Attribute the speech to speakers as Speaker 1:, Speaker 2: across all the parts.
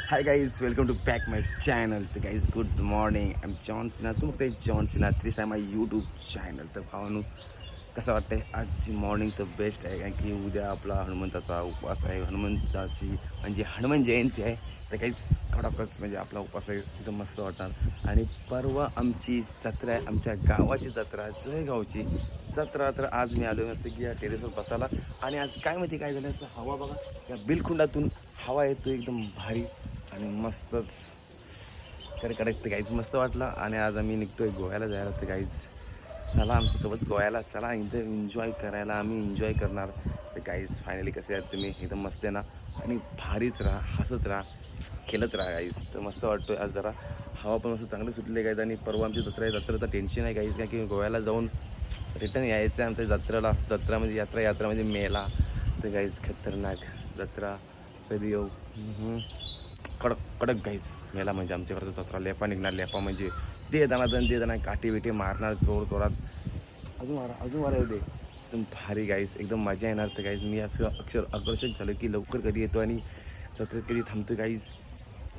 Speaker 1: High guys, welcome to back my channel. तर guys good morning. I am John Sinha. तू बघताय John Sinha 3 my YouTube channel. तर भावानू कसं वाटतंय आजची मॉर्निंग? तर बेस्ट आहे, कारण की उद्या आपला हनुमंताचा उपवास आहे. हनुमंताची म्हणजे हनुमान जयंती आहे. तर काहीच कडकच म्हणजे आपला उपवास आहे, एकदम मस्त वाटणार. आणि परवा आमची जत्रा आहे, आमच्या गावाची जत्रा, जयगावची जत्रा. तर आज मी आलो नसते की या टेरेसवर बसायला. आणि आज काय माहिती काय झालं असतं, हवा बघा या बिलखुंडातून हवा येतो एकदम भारी आणि मस्तच कडकडक. तर काहीच मस्त वाटलं. आणि आज आम्ही निघतोय गोव्याला जायला. तर काहीच चला आमच्यासोबत गोव्याला, चला इथं एन्जॉय करायला, आम्ही एन्जॉय करणार. तर काहीच फायनली कसे आहेत तुम्ही? एकदम मस्त आहे ना? आणि भारीच राहा, हसत राहा, खेळत राहा गाईज. तर मस्त वाटतोय आज जरा हवा पण मस्त चांगली सुटली गाईज. आणि परवा आमची जत्रा आहे, जत्रेचं टेन्शन आहे गाईज, काय की गोव्याला जाऊन रिटर्न यायचं आहे आमच्या जत्रेला. जत्रा म्हणजे यात्रा म्हणजे मेला. तर गाईज खतरनाक जत्रा, कधी येऊ कडक कडक गाईज. मेला म्हणजे आमच्याकडचं जत्रा. लेपा निघणार, लेपा म्हणजे दे दाना काठी बिठी मारणार जोर जोरात. अजून मारा येऊ दे. एकदम भारी गाईज, एकदम मजा येणार. तर गाईज मी असं आकर्षक झालं की लवकर कधी येतो आणि जत्रेत कधी थांबतो guys.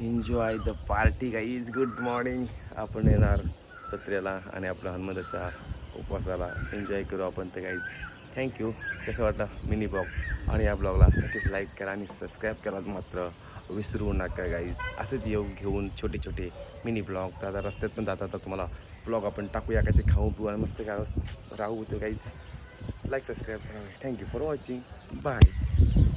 Speaker 1: Enjoy the party guys. Good morning. आपण येणार जत्रेला आणि आपल्या हनुमंताच्या उपवासाला एन्जॉय करू आपण. तर गाईज थँक्यू. कसं वाटलं मिनी ब्लॉग? आणि या ब्लॉगला नक्कीच लाईक करा आणि सबस्क्राईब करा मात्र विसरू नका गाईज. असंच येऊ घेऊन छोटे छोटे मिनी ब्लॉग. तर आता रस्त्यात पण जाता तुम्हाला ब्लॉग आपण टाकूया, काय ते खाऊ पिऊ आणि मस्त काय राहू. तर गाईज लाईक सबस्क्राईब करा. Thank you for watching. बाय.